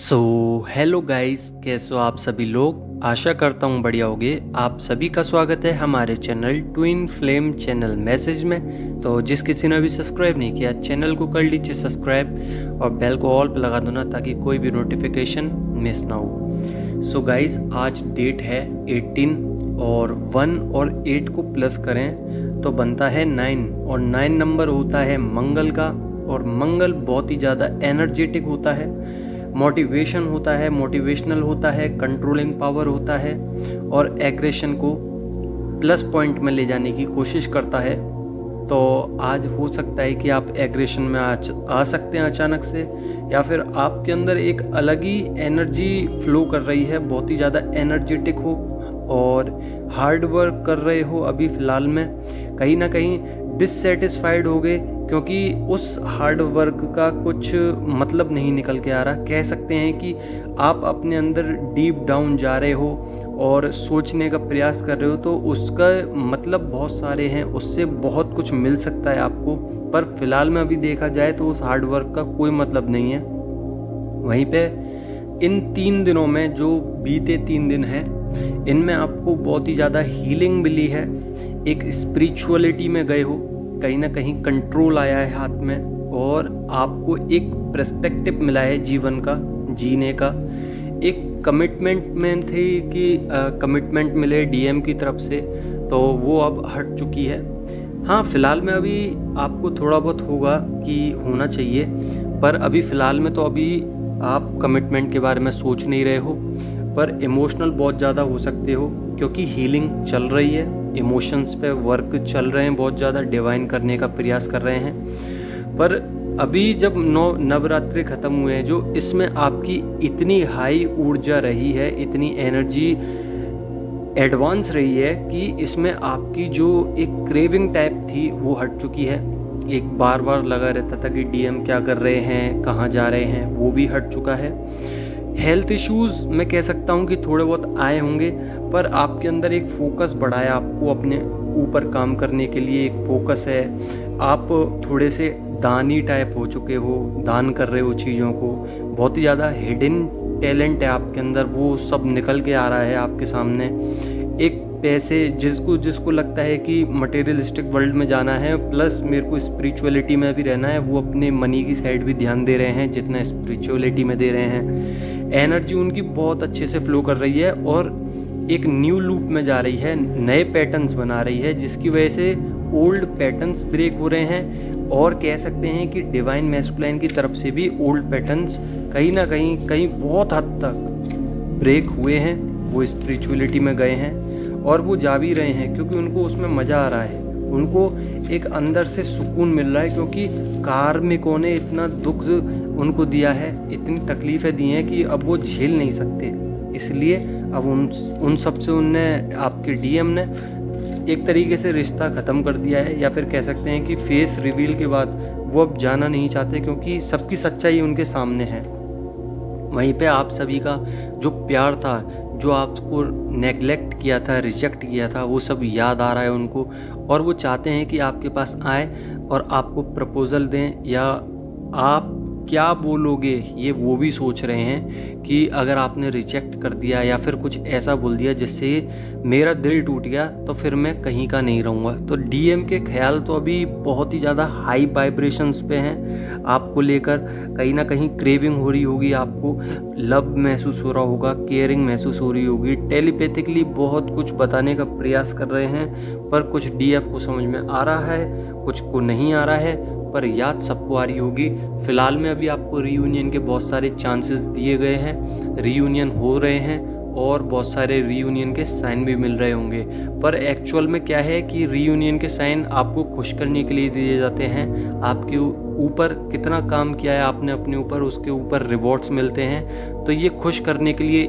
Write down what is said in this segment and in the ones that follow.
So hello guys, कैसे हो आप सभी लोग। आशा करता हूँ बढ़िया होगे। आप सभी का स्वागत है हमारे channel twin flame channel message में। तो जिस किसी ने अभी सब्सक्राइब नहीं किया चैनल को कर लीजिए सब्सक्राइब और बेल को ऑल पर लगा दो ना, ताकि कोई भी नोटिफिकेशन मिस ना हो। सो गाइस, आज डेट है 18 और 1 और 8 को प्लस करें तो बनता है 9 और 9 नंबर होता है मंगल का। और मंगल बहुत ही ज़्यादा एनर्जेटिक होता है, मोटिवेशन होता है, मोटिवेशनल होता है, कंट्रोलिंग पावर होता है और एग्रेशन को प्लस पॉइंट में ले जाने की कोशिश करता है। तो आज हो सकता है कि आप एग्रेशन में आ सकते हैं अचानक से, या फिर आपके अंदर एक अलग ही एनर्जी फ्लो कर रही है, बहुत ही ज़्यादा एनर्जेटिक हो और हार्ड वर्क कर रहे हो। अभी फ़िलहाल में कहीं ना कहीं डिससेटिस्फाइड हो गए क्योंकि उस हार्ड वर्क का कुछ मतलब नहीं निकल के आ रहा। कह सकते हैं कि आप अपने अंदर डीप डाउन जा रहे हो और सोचने का प्रयास कर रहे हो, तो उसका मतलब बहुत सारे हैं, उससे बहुत कुछ मिल सकता है आपको। पर फिलहाल में अभी देखा जाए तो उस हार्ड वर्क का कोई मतलब नहीं है। वहीं पे इन 3 दिनों में जो बीते 3 दिन हैं, इनमें आपको बहुत ही ज़्यादा हीलिंग मिली है, एक स्पिरिचुअलिटी में गए हो, कहीं ना कहीं कंट्रोल आया है हाथ में और आपको एक पर्सपेक्टिव मिला है जीवन का, जीने का। एक कमिटमेंट में थी कि कमिटमेंट मिले डीएम की तरफ से, तो वो अब हट चुकी है। हाँ, फ़िलहाल में अभी आपको थोड़ा बहुत होगा कि होना चाहिए, पर अभी फ़िलहाल में तो अभी आप कमिटमेंट के बारे में सोच नहीं रहे हो, पर इमोशनल बहुत ज़्यादा हो सकते हो क्योंकि हीलिंग चल रही है, इमोशंस पे वर्क चल रहे हैं, बहुत ज़्यादा डिवाइन करने का प्रयास कर रहे हैं। पर अभी जब नवरात्रि ख़त्म हुए हैं, जो इसमें आपकी इतनी हाई ऊर्जा रही है, इतनी एनर्जी एडवांस रही है कि इसमें आपकी जो एक क्रेविंग टाइप थी वो हट चुकी है। एक बार बार लगा रहता था कि डीएम क्या कर रहे हैं, कहाँ जा रहे हैं, वो भी हट चुका है। हेल्थ इश्यूज़ मैं कह सकता हूँ कि थोड़े बहुत आए होंगे, पर आपके अंदर एक फोकस बढ़ा है, आपको अपने ऊपर काम करने के लिए एक फोकस है। आप थोड़े से दानी टाइप हो चुके हो, दान कर रहे हो चीज़ों को, बहुत ही ज़्यादा हिडन टैलेंट है आपके अंदर, वो सब निकल के आ रहा है आपके सामने। एक पैसे जिसको लगता है कि मटेरियलिस्टिक वर्ल्ड में जाना है प्लस मेरे को स्पिरिचुअलिटी में भी रहना है, वो अपने मनी की साइड भी ध्यान दे रहे हैं जितना स्पिरिचुअलिटी में दे रहे हैं। एनर्जी उनकी बहुत अच्छे से फ्लो कर रही है और एक न्यू लूप में जा रही है, नए पैटर्न्स बना रही है, जिसकी वजह से ओल्ड पैटर्न्स ब्रेक हो रहे हैं। और कह सकते हैं कि डिवाइन मैस्कुलाइन की तरफ से भी ओल्ड पैटर्न्स कहीं ना कहीं बहुत हद तक ब्रेक हुए हैं, वो स्पिरिचुअलिटी में गए हैं और वो जा भी रहे हैं क्योंकि उनको उसमें मज़ा आ रहा है, उनको एक अंदर से सुकून मिल रहा है क्योंकि कार्मिकों ने इतना दुख उनको दिया है, इतनी तकलीफ़ें दी हैं कि अब वो झेल नहीं सकते। इसलिए अब उन सब से उनने, आपके डीएम ने एक तरीके से रिश्ता ख़त्म कर दिया है, या फिर कह सकते हैं कि फेस रिवील के बाद वो अब जाना नहीं चाहते क्योंकि सबकी सच्चाई उनके सामने है। वहीं पे आप सभी का जो प्यार था, जो आपको नेगलेक्ट किया था, रिजेक्ट किया था, वो सब याद आ रहा है उनको और वो चाहते हैं कि आपके पास आए और आपको प्रपोज़ल दें, या आप क्या बोलोगे ये वो भी सोच रहे हैं कि अगर आपने रिजेक्ट कर दिया या फिर कुछ ऐसा बोल दिया जिससे मेरा दिल टूट गया तो फिर मैं कहीं का नहीं रहूँगा। तो डीएम के ख्याल तो अभी बहुत ही ज़्यादा हाई वाइब्रेशंस पे हैं आपको लेकर। कहीं ना कहीं क्रेविंग हो रही होगी, आपको लव महसूस हो रहा होगा, केयरिंग महसूस हो रही होगी, टेलीपैथिकली बहुत कुछ बताने का प्रयास कर रहे हैं, पर कुछ डीएफ को समझ में आ रहा है, कुछ को नहीं आ रहा है, पर याद सबको आ रही होगी। फ़िलहाल में अभी आपको रीयूनियन के बहुत सारे चांसेस दिए गए हैं, रीयूनियन हो रहे हैं और बहुत सारे रीयूनियन के साइन भी मिल रहे होंगे। पर एक्चुअल में क्या है कि रीयूनियन के साइन आपको खुश करने के लिए दिए जाते हैं। आपके ऊपर कितना काम किया है आपने अपने ऊपर, उसके ऊपर रिवॉर्ड्स मिलते हैं। तो ये खुश करने के लिए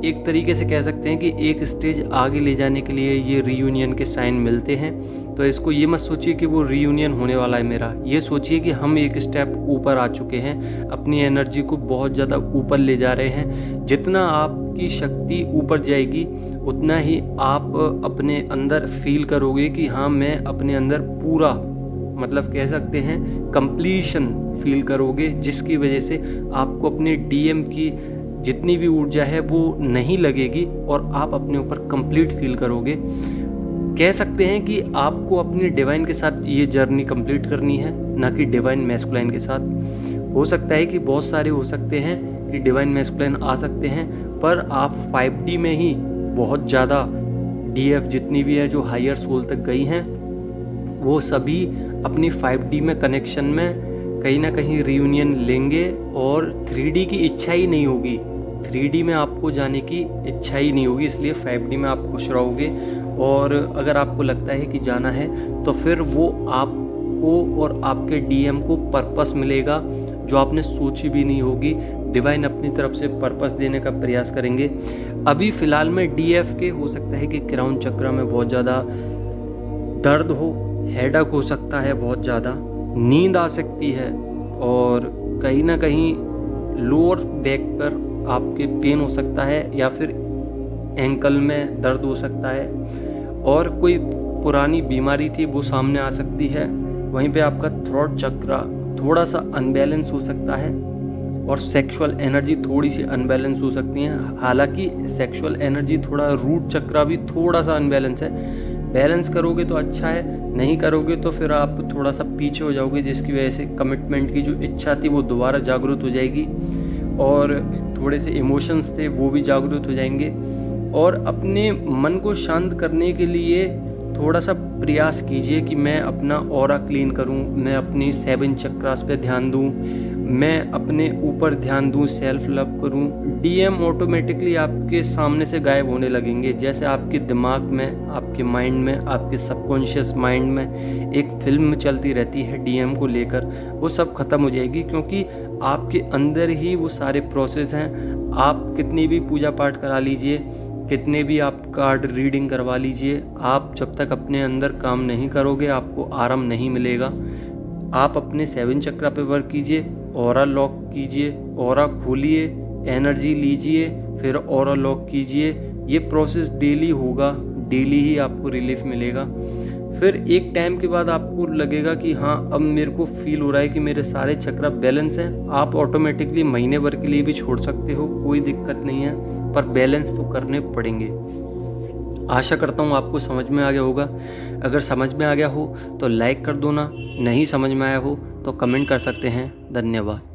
एक तरीके से कह सकते हैं कि एक स्टेज आगे ले जाने के लिए ये रीयूनियन के साइन मिलते हैं। तो इसको ये मत सोचिए कि वो रीयूनियन होने वाला है मेरा, ये सोचिए कि हम एक स्टेप ऊपर आ चुके हैं, अपनी एनर्जी को बहुत ज़्यादा ऊपर ले जा रहे हैं। जितना आपकी शक्ति ऊपर जाएगी उतना ही आप अपने अंदर फील करोगे कि हाँ, मैं अपने अंदर पूरा मतलब कह सकते हैं कंप्लीशन फील करोगे, जिसकी वजह से आपको अपने डीएम की जितनी भी ऊर्जा है वो नहीं लगेगी और आप अपने ऊपर कंप्लीट फील करोगे। कह सकते हैं कि आपको अपनी डिवाइन के साथ ये जर्नी कंप्लीट करनी है, ना कि डिवाइन मैस्कुलाइन के साथ। हो सकता है कि बहुत सारे हो सकते हैं कि डिवाइन मैस्कुलाइन आ सकते हैं, पर आप 5D में ही बहुत ज़्यादा डीएफ जितनी भी है जो हायर सोल तक गई हैं, वो सभी अपनी 5D में कनेक्शन में कहीं ना कहीं रियूनियन लेंगे और 3D की इच्छा ही नहीं होगी, 3D में आपको जाने की इच्छा ही नहीं होगी, इसलिए 5D में आप खुश रहोगे। और अगर आपको लगता है कि जाना है तो फिर वो आपको और आपके डीएम को पर्पस मिलेगा जो आपने सोची भी नहीं होगी। डिवाइन अपनी तरफ से पर्पस देने का प्रयास करेंगे। अभी फ़िलहाल में डीएफ के हो सकता है कि क्राउन चक्र में बहुत ज़्यादा दर्द हो, हेडेक हो सकता है, बहुत ज़्यादा नींद आ सकती है और कहीं ना कहीं लोअर बैक पर आपके पेन हो सकता है या फिर एंकल में दर्द हो सकता है और कोई पुरानी बीमारी थी वो सामने आ सकती है। वहीं पे आपका थ्रोट चक्र थोड़ा सा अनबैलेंस हो सकता है और सेक्सुअल एनर्जी थोड़ी सी अनबैलेंस हो सकती है। हालांकि सेक्सुअल एनर्जी थोड़ा रूट चक्र भी थोड़ा सा अनबैलेंस है। बैलेंस करोगे तो अच्छा है, नहीं करोगे तो फिर आप थोड़ा सा पीछे हो जाओगे, जिसकी वजह से कमिटमेंट की जो इच्छा थी वो दोबारा जागरूक हो जाएगी और थोड़े से इमोशंस थे वो भी जागरूक हो जाएंगे। और अपने मन को शांत करने के लिए थोड़ा सा प्रयास कीजिए कि मैं अपना ऑरा क्लीन करूं, मैं अपनी 7 चक्रास पे ध्यान दूं, मैं अपने ऊपर ध्यान दूं, सेल्फ लव करूं। डीएम ऑटोमेटिकली आपके सामने से गायब होने लगेंगे। जैसे आपके दिमाग में, आपके माइंड में, आपके सबकॉन्शियस माइंड में एक फिल्म चलती रहती है डीएम को लेकर, वो सब खत्म हो जाएगी, क्योंकि आपके अंदर ही वो सारे प्रोसेस हैं। आप कितनी भी पूजा पाठ करा लीजिए, कितने भी आप कार्ड रीडिंग करवा लीजिए, आप जब तक अपने अंदर काम नहीं करोगे आपको आराम नहीं मिलेगा। आप अपने 7 चक्र पे वर्क कीजिए, ऑरा लॉक कीजिए, ऑरा खोलिए, एनर्जी लीजिए, फिर ऑरा लॉक कीजिए। ये प्रोसेस डेली होगा, डेली ही आपको रिलीफ मिलेगा। फिर एक टाइम के बाद आपको लगेगा कि हाँ अब मेरे को फील हो रहा है कि मेरे सारे चक्र बैलेंस हैं। आप ऑटोमेटिकली महीने भर के लिए भी छोड़ सकते हो, कोई दिक्कत नहीं है, पर बैलेंस तो करने पड़ेंगे। आशा करता हूँ आपको समझ में आ गया होगा। अगर समझ में आ गया हो तो लाइक कर दो ना, नहीं समझ में आया हो तो कमेंट कर सकते हैं। धन्यवाद।